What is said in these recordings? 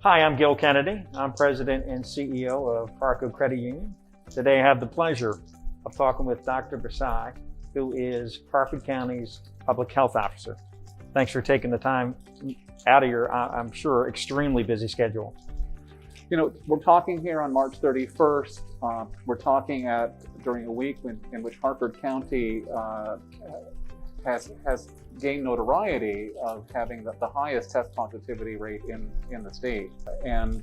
Hi, I'm Gil Kennedy. I'm President and CEO of Har-co Credit Union. Today I have the pleasure of talking with Dr. Basai, who is Harford County's Public Health Officer. Thanks for taking the time out of your, I'm sure, extremely busy schedule. You know, we're talking here on March 31st. We're talking during a week in which Harford County has gained notoriety of having the highest test positivity rate in the state. And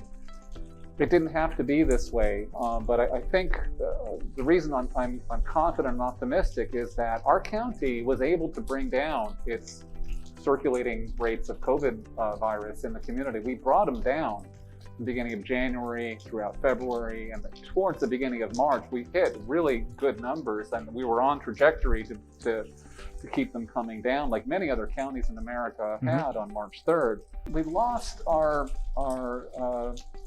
it didn't have to be this way, but I think the reason I'm confident and optimistic is that our county was able to bring down its circulating rates of COVID virus in the community. We brought them down the beginning of January, throughout February, and towards the beginning of March, we hit really good numbers, and we were on trajectory to keep them coming down, like many other counties in America had on March 3rd. We lost our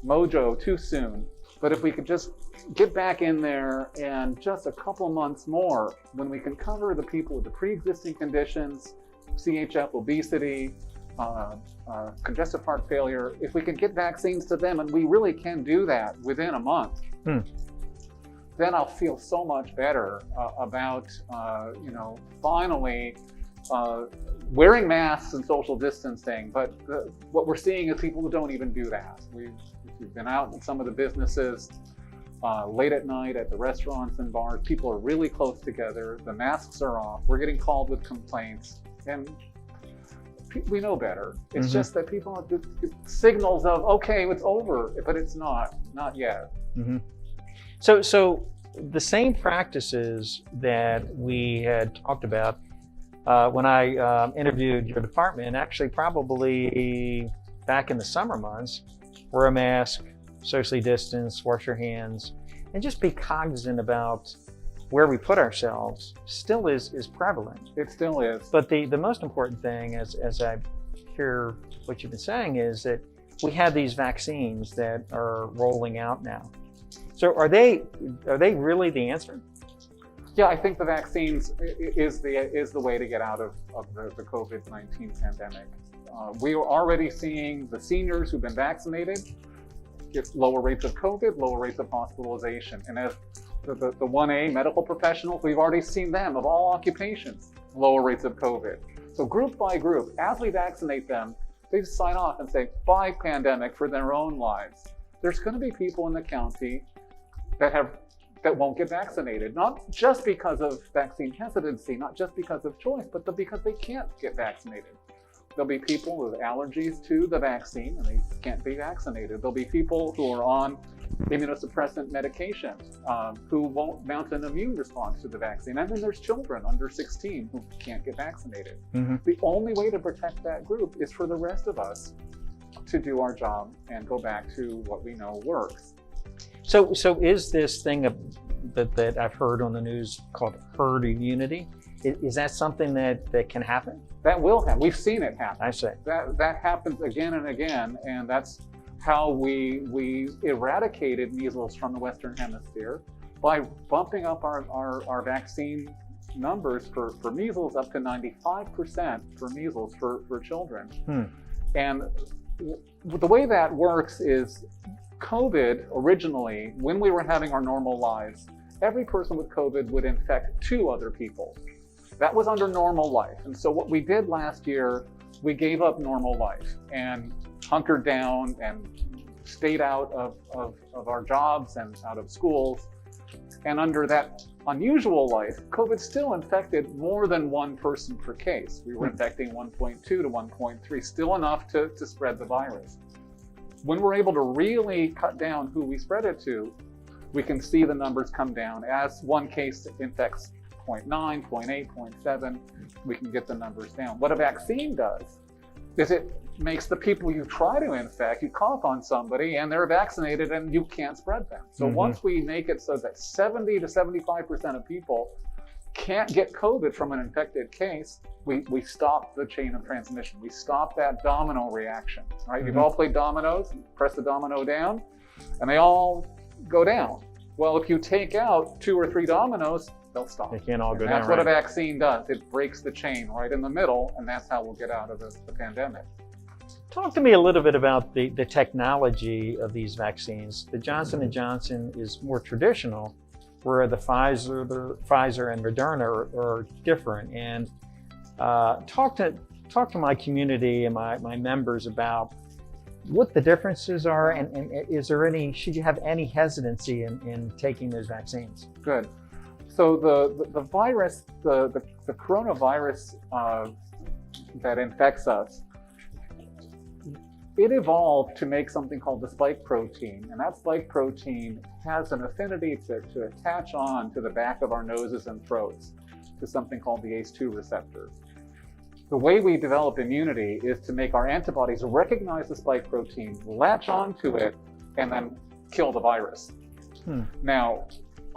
mojo too soon, but if we could just get back in there and just a couple months more, when we can cover the people with the pre-existing conditions, CHF, obesity, congestive heart failure, if we can get vaccines to them, and we really can do that within a month, then I'll feel so much better about, finally wearing masks and social distancing. But what we're seeing is people who don't even do that. We've been out in some of the businesses late at night at the restaurants and bars. People are really close together. The masks are off. We're getting called with complaints. And we know better. It's just that people have the signals of, okay, it's over, but it's not yet. So the same practices that we had talked about when I interviewed your department, actually probably back in the summer months, wear a mask, socially distance, wash your hands, and just be cognizant about where we put ourselves still is prevalent. It still is. But the most important thing, as I hear what you've been saying, is that we have these vaccines that are rolling out now. So are they really the answer? Yeah, I think the vaccines is the way to get out of the COVID-19 pandemic. We are already seeing the seniors who've been vaccinated get lower rates of COVID, lower rates of hospitalization. And as the 1A medical professionals, we've already seen them of all occupations, lower rates of COVID. So group by group, as we vaccinate them, they sign off and say, bye pandemic, for their own lives. There's going to be people in the county that won't get vaccinated, not just because of vaccine hesitancy, not just because of choice, but because they can't get vaccinated. There'll be people with allergies to the vaccine and they can't be vaccinated. There'll be people who are on immunosuppressant medication who won't mount an immune response to the vaccine. And then there's children under 16 who can't get vaccinated. The only way to protect that group is for the rest of us to do our job and go back to what we know works. So is this thing that I've heard on the news called herd immunity, is that something that can happen? That will happen. We've seen it happen. I see. That happens again and again, and that's how we eradicated measles from the Western Hemisphere, by bumping up our vaccine numbers for measles up to 95% for measles for children. And the way that works is COVID originally, when we were having our normal lives, every person with COVID would infect 2 other people. That was under normal life. And so what we did last year, we gave up normal life and hunkered down and stayed out of our jobs and out of schools. And under that unusual life, COVID still infected more than 1 person per case. We were infecting 1.2 to 1.3, still enough to spread the virus. When we're able to really cut down who we spread it to, we can see the numbers come down. As 1 case infects 0.9, 0.8, 0.7, we can get the numbers down. What a vaccine does is it makes the people you try to infect, you cough on somebody and they're vaccinated and you can't spread them. So once we make it so that 70 to 75% of people can't get COVID from an infected case, we stop the chain of transmission. We stop that domino reaction, right? You've all played dominoes, press the domino down, and they all go down. Well, if you take out 2 or 3 dominoes, they'll stop. They can't all go down. That's what a vaccine does. It breaks the chain right in the middle, and that's how we'll get out of the pandemic. talk to me a little bit about the technology of these vaccines. The Johnson & Johnson is more traditional, where the Pfizer and Moderna are different. And talk to my community and my members about what the differences are, and is there any, should you have any hesitancy in taking those vaccines? Good. So the virus, the coronavirus that infects us, it evolved to make something called the spike protein, and that spike protein has an affinity to attach on to the back of our noses and throats to something called the ACE2 receptor. The way we develop immunity is to make our antibodies recognize the spike protein, latch onto it, and then kill the virus. Now,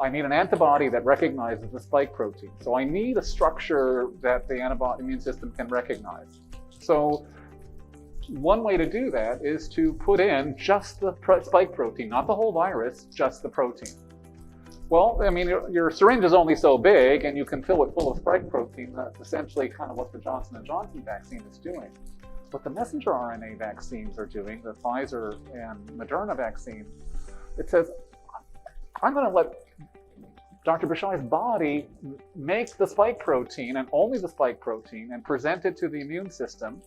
I need an antibody that recognizes the spike protein. So I need a structure that the immune system can recognize. So one way to do that is to put in just the spike protein, not the whole virus, just the protein. Well, I mean, your syringe is only so big, and you can fill it full of spike protein. That's essentially kind of what the Johnson & Johnson vaccine is doing. What the messenger RNA vaccines are doing, the Pfizer and Moderna vaccine, it says, I'm going to let Dr. Bashai's body make the spike protein, and only the spike protein, and present it to the immune system.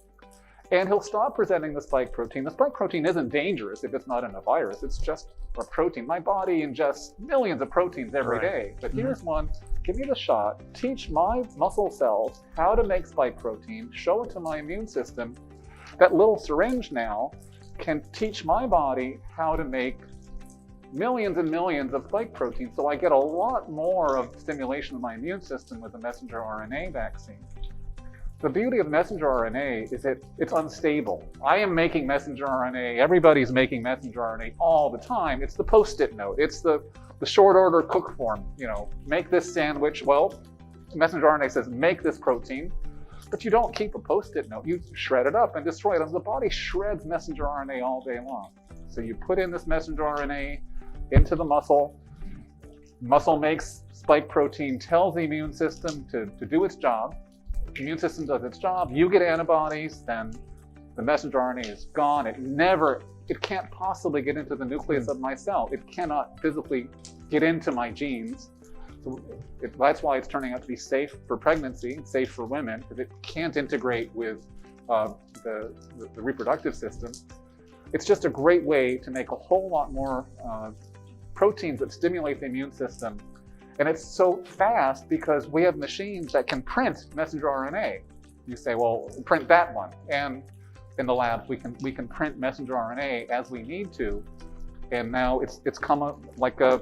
And he'll stop presenting the spike protein. The spike protein isn't dangerous if it's not in a virus. It's just a protein. My body ingests millions of proteins every day. But here's one. Give me the shot. Teach my muscle cells how to make spike protein. Show it to my immune system. That little syringe now can teach my body how to make millions and millions of spike protein. So I get a lot more of stimulation of my immune system with the messenger RNA vaccine. The beauty of messenger RNA is that it's unstable. I am making messenger RNA, everybody's making messenger RNA all the time. It's the post-it note. It's the short order cook form. You know, make this sandwich. Well, messenger RNA says make this protein, but you don't keep a post-it note. You shred it up and destroy it. And the body shreds messenger RNA all day long. So you put in this messenger RNA into the muscle. Muscle makes spike protein, tells the immune system to do its job. The immune system does its job, you get antibodies, then the messenger RNA is gone. It can't possibly get into the nucleus of my cell. It cannot physically get into my genes. So that's why it's turning out to be safe for pregnancy, safe for women, because it can't integrate with the reproductive system. It's just a great way to make a whole lot more proteins that stimulate the immune system. And it's so fast because we have machines that can print messenger RNA. You say, well, print that one. And in the lab, we can print messenger RNA as we need to. And now it's come up like a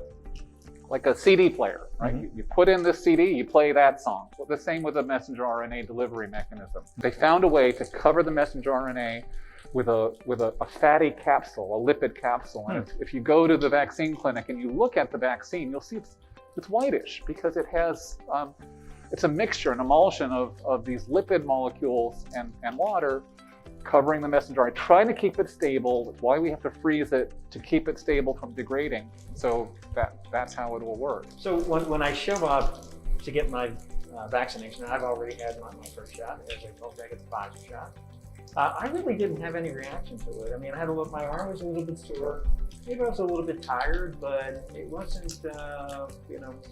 CD player, right? You put in this CD, you play that song. Well, the same with a messenger RNA delivery mechanism. They found a way to cover the messenger RNA with a fatty capsule, a lipid capsule. And if you go to the vaccine clinic and you look at the vaccine, you'll see it's whitish because it has, it's a mixture, an emulsion of these lipid molecules and water covering the messenger RNA, trying to keep it stable. That's why we have to freeze it to keep it stable from degrading. So that's how it will work. So when I show up to get my vaccination, I've already had my first shot. As I told you, I get the Pfizer shot. I really didn't have any reaction to it. I mean, my arm was a little bit sore. Maybe I was a little bit tired, but it wasn't,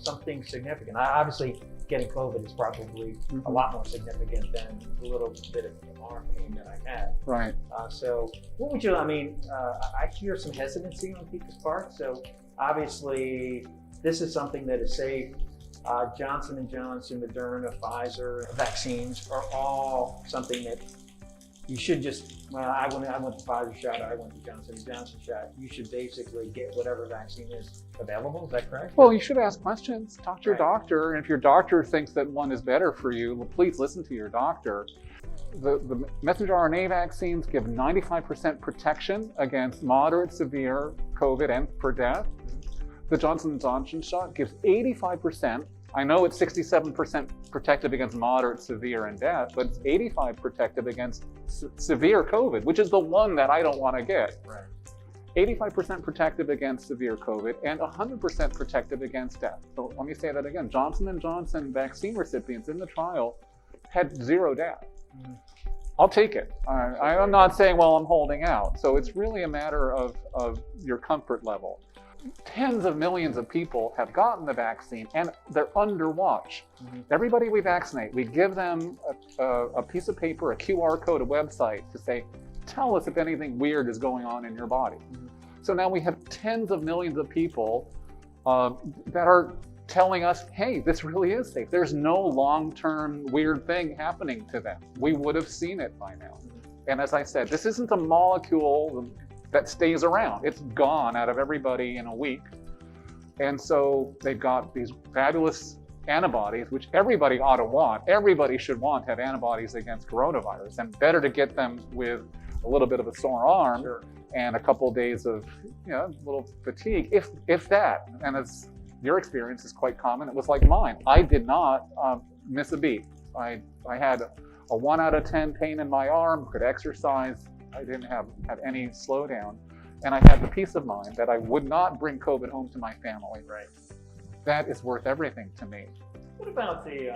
something significant. Obviously, getting COVID is probably a lot more significant than the little bit of arm pain that I had. Right. So what would you, I hear some hesitancy on people's part. So obviously, this is something that is safe. Johnson & Johnson, Moderna, Pfizer vaccines are all something that you should just, I want the Pfizer shot, I want the Johnson & Johnson shot. You should basically get whatever vaccine is available, is that correct? Well, you should ask questions, talk to your doctor, and if your doctor thinks that one is better for you, well, please listen to your doctor. The messenger RNA vaccines give 95% protection against moderate, severe COVID and for death. The Johnson & Johnson shot gives 85%. I know it's 67% protective against moderate, severe, and death, but it's 85% protective against severe COVID, which is the one that I don't want to get. Right. 85% protective against severe COVID and 100% protective against death. So let me say that again. Johnson & Johnson vaccine recipients in the trial had 0 death. I'll take it. I'm not saying, well, I'm holding out. So it's really a matter of your comfort level. Tens of millions of people have gotten the vaccine and they're under watch. Everybody we vaccinate, we give them a piece of paper, a QR code, a website to say, tell us if anything weird is going on in your body. So now we have tens of millions of people that are telling us, hey, this really is safe. There's no long-term weird thing happening to them. We would have seen it by now. And as I said, this isn't a molecule that stays around. It's gone out of everybody in a week. And so they've got these fabulous antibodies, which everybody ought to want. Everybody should want to have antibodies against coronavirus, and better to get them with a little bit of a sore arm and a couple of days of, a little fatigue, if that. And it's, your experience is quite common. It was like mine. I did not miss a beat. I had a 1 out of 10 pain in my arm, could exercise. I didn't have any slowdown. And I had the peace of mind that I would not bring COVID home to my family. Right. That is worth everything to me. What about the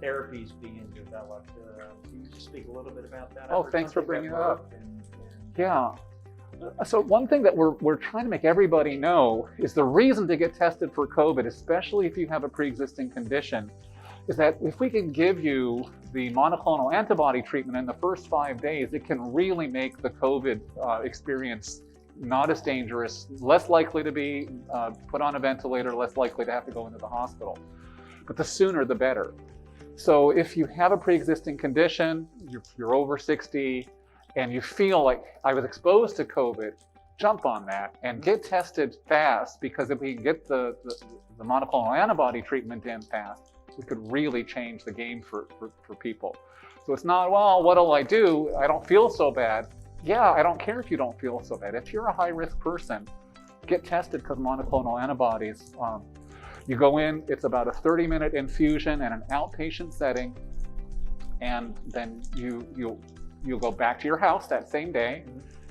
therapies being developed? Can you just speak a little bit about that? Oh, thanks for bringing it up. Yeah. So one thing that we're trying to make everybody know is the reason to get tested for COVID, especially if you have a pre-existing condition, is that if we can give you the monoclonal antibody treatment in the first 5 days, it can really make the COVID experience not as dangerous, less likely to be put on a ventilator, less likely to have to go into the hospital. But the sooner the better. So if you have a pre-existing condition, you're over 60, and you feel like I was exposed to COVID, jump on that and get tested fast, because if we can get the monoclonal antibody treatment in fast, we could really change the game for people. So it's not, well, what'll I do? I don't feel so bad. Yeah, I don't care if you don't feel so bad. If you're a high-risk person, get tested, because monoclonal antibodies, you go in, it's about a 30-minute infusion in an outpatient setting, and then you'll go back to your house that same day,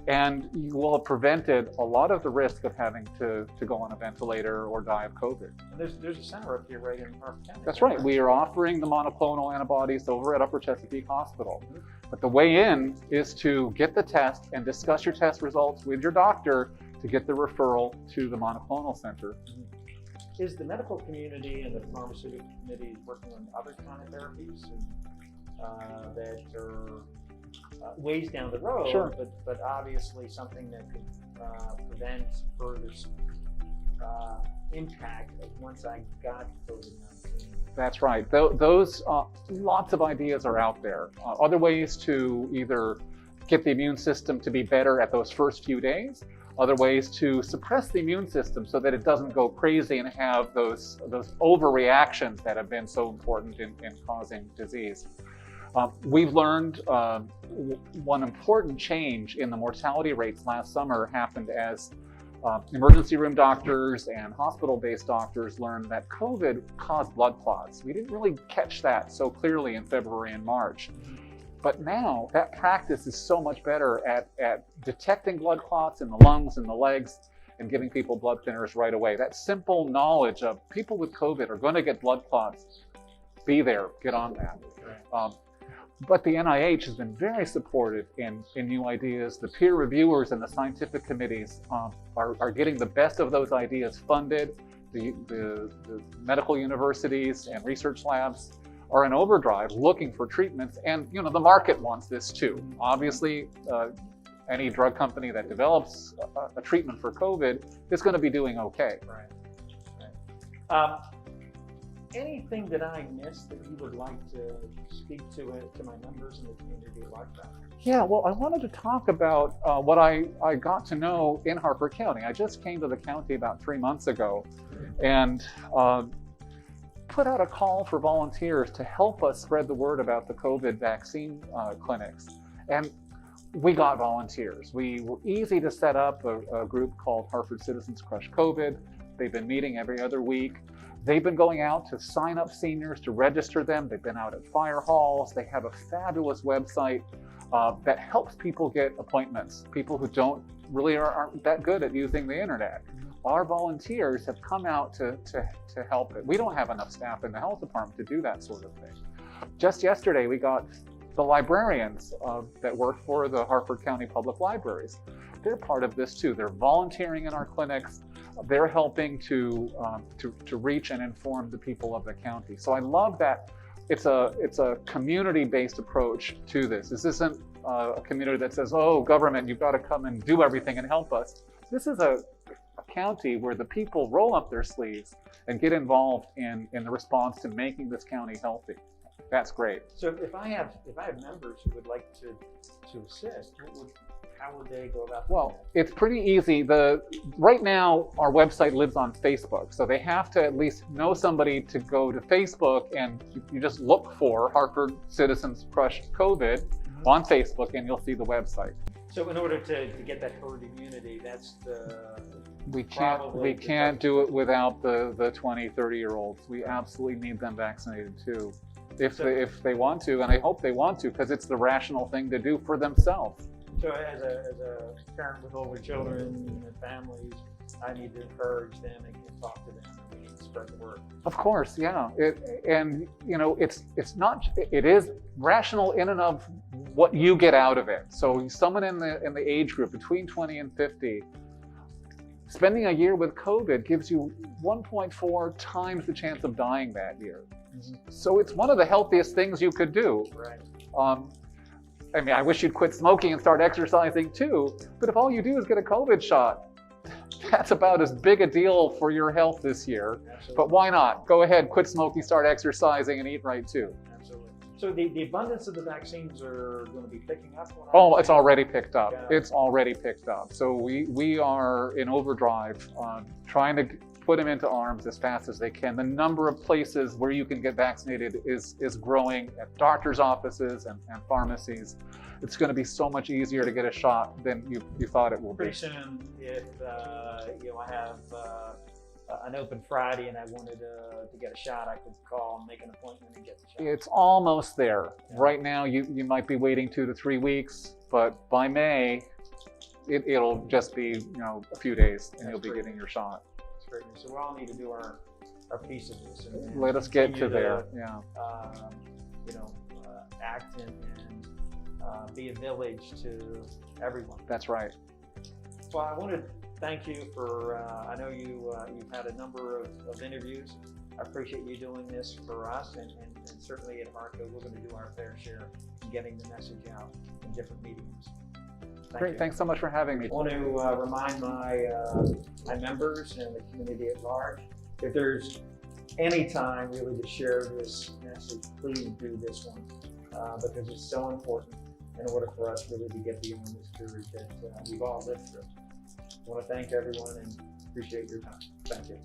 and you will have prevented a lot of the risk of having to go on a ventilator or die of COVID. And there's a center up here right in Harford County. That's right. We are offering the monoclonal antibodies over at Upper Chesapeake Hospital. But the way in is to get the test and discuss your test results with your doctor to get the referral to the monoclonal center. Is the medical community and the pharmaceutical community working on other kind of therapies that are ways down the road, Sure. but obviously something that could prevent further impact once I got COVID-19? That's right. Those lots of ideas are out there. Other ways to either get the immune system to be better at those first few days, other ways to suppress the immune system so that it doesn't go crazy and have those overreactions that have been so important in causing disease. We've learned one important change in the mortality rates last summer happened as emergency room doctors and hospital-based doctors learned that COVID caused blood clots. We didn't really catch that so clearly in February and March. But now that practice is so much better at detecting blood clots in the lungs and the legs and giving people blood thinners right away. That simple knowledge of people with COVID are going to get blood clots. Be there, get on that. But the NIH has been very supportive in new ideas. The peer reviewers and the scientific committees are getting the best of those ideas funded. The medical universities and research labs are in overdrive looking for treatments, and the market wants this too. Obviously, any drug company that develops a treatment for COVID is going to be doing okay. Right. Anything that I missed that you would like to speak to my members in the community like that? Yeah, well, I wanted to talk about what I got to know in Harford County. I just came to the county about 3 months ago and put out a call for volunteers to help us spread the word about the COVID vaccine clinics. And we got volunteers. We were easy to set up a group called Harford Citizens Crush COVID. They've been meeting every other week. They've been going out to sign up seniors, to register them. They've been out at fire halls. They have a fabulous website that helps people get appointments, people who aren't that good at using the internet. Our volunteers have come out to help it. We don't have enough staff in the health department to do that sort of thing. Just yesterday, we got the librarians that work for the Harford County Public Libraries. They're part of this too. They're volunteering in our clinics. They're helping to reach and inform the people of the county. So I love that it's a community-based approach to this. This isn't a community that says, oh, government, you've got to come and do everything and help us. This is a county where the people roll up their sleeves and get involved in the response to making this county healthy. That's great. So if I have members who would like to assist, how would they go about that? Well, it's pretty easy. Right now, our website lives on Facebook, so they have to at least know somebody to go to Facebook, and you just look for Harford Citizens Crush COVID on Facebook, and you'll see the website. So in order to get that herd immunity, that's the... We can't do it without the 20, 30-year-olds. We absolutely need them vaccinated too. If they want to, and I hope they want to, because it's the rational thing to do for themselves. So as a parent with older children and families, I need to encourage them and talk to them and spread the word. Of course, yeah. It is rational in and of what you get out of it. So someone in the age group between 20 and 50, spending a year with COVID gives you 1.4 times the chance of dying that year. Mm-hmm. So it's one of the healthiest things you could do. Right. I mean, I wish you'd quit smoking and start exercising too, but if all you do is get a COVID shot, that's about as big a deal for your health this year. Absolutely. But why not? Go ahead, quit smoking, start exercising, and eat right too. Absolutely. So the abundance of the vaccines are going to be picking up? Oh, it's already picked up. Yeah. It's already picked up. So we are in overdrive trying to put them into arms as fast as they can. The number of places where you can get vaccinated is growing at doctors' offices and pharmacies. It's going to be so much easier to get a shot than you thought it will be. Pretty soon, if I have an open Friday and I wanted to get a shot, I could call and make an appointment and get the shot. It's almost there. Yeah. Right now, you might be waiting 2 to 3 weeks, but by May, it'll just be a few daes and you'll be getting your shot. So we all need to do our piece of this. And let us get to there. Act and be a village to everyone. That's right. Well, I want to thank you for. I know you've had a number of interviews. I appreciate you doing this for us, and certainly at Har-co, we're going to do our fair share in getting the message out in different mediums. Great, thanks so much for having me. I want to remind my members and the community at large, if there's any time really to share this message, please do this one because it's so important in order for us really to get beyond this period that we've all lived through. I want to thank everyone and appreciate your time. Thank you.